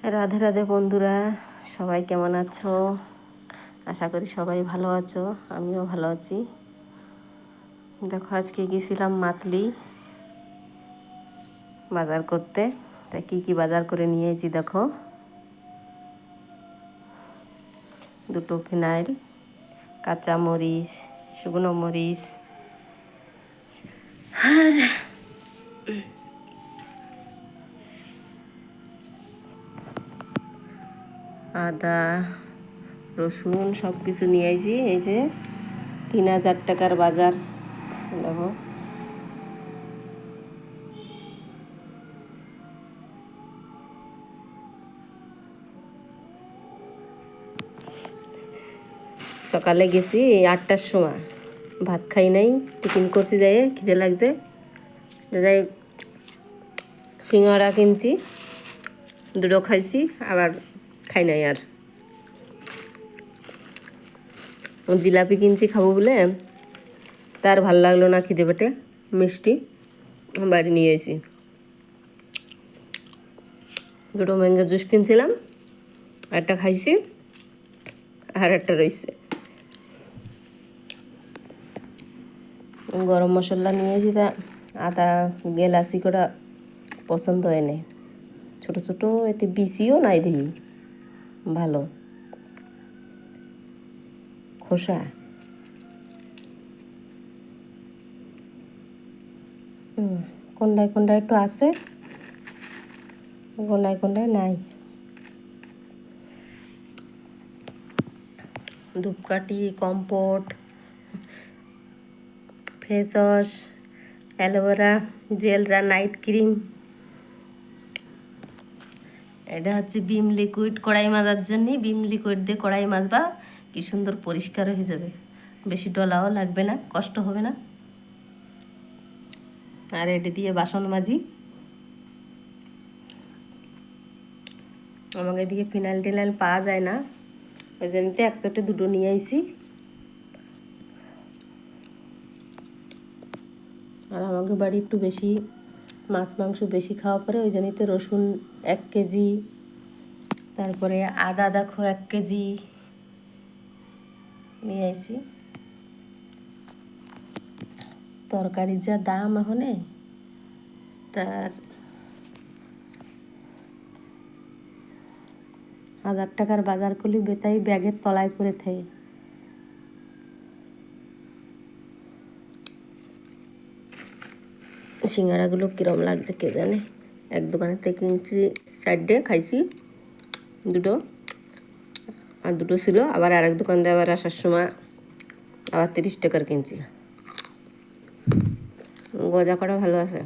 রাধে রাধে বন্ধুরা, সবাই কেমন আছো? আশা করি সবাই ভালো আছো, আমিও ভালো আছি। দেখো, আজকে গেছিলাম মাতলি বাজার করতে। তা কি কি বাজার করে নিয়েছি দেখো। 2টো ফিনাইল, কাঁচা মরিচ, শুকনো মরিচ, আর আদা, রসুন সব কিছু নিয়ে আইছি। এই যে 3000 টাকার বাজার দেখো। সকালে গেছি 8টার সময়, ভাত খাই নাই, টিফিন করছি, যাই খিদে লাগছে, যাই সিঙ্গাড়া কিনছি, 2টো খাইছি, আবার খাই নাই। আর জিলাপি কিনছি খাবো বলে, তার ভাল লাগলো না খিদে পেটে, মিষ্টি বাড়ি নিয়ে এসেছি। 2টো ম্যাঙ্গো জুস কিনছিলাম, একটা খাইছি আর একটা রয়েছে। গরম মশলা নিয়েছি, তা আদা গেলাসি করে পছন্দ হয় না, ছোটো ছোটো, এতে বিচিও নাই, দেখি ভালো খোসা। কোনটায় কোনটায় একটু আছে, কোনটায় কোনটায় নাই। ধূপকাঠি, কম্পোট, face wash, aloe vera, night cream. এটা হচ্ছে বিম লিকুইড, কড়াই মাজার জন্য। বিম লিকুইড দিয়ে কড়াই মাজবা, কি সুন্দর পরিষ্কার হয়ে যাবে, বেশি ডলাও লাগবে না, কষ্ট হবে না। আর এটা দিয়ে বাসন মাজি। আমাকে এদিকে ফিনাইল টিনাইল পাওয়া যায় না, ওই জন্যতে একসাথে 2টো নিয়ে আইছি। আর আমাকে বাড়ি একটু বেশি মাছ মাংস বেশি খাওয়া পরে, ওই জন্যতে রসুন 1 কেজি, তারপরে আদা দেখো 1 কেজি নিয়ে আইছি। তরকারির যা দাম এখন, তার 1000 টাকার বাজার করলে বেতাই ব্যাগের তলায় পড়ে থাকে। সিঙ্গাড়াগুলো কিরম লাগছে কে জানে। এক দোকানের থেকে কিনছি 4টে, খাইছি 2টো, আর 2টো ছিল। আবার আরেক দোকান দিয়ে আবার আসার সময় আবার 30 টাকার কিনছি। গজা করা ভালো আছে।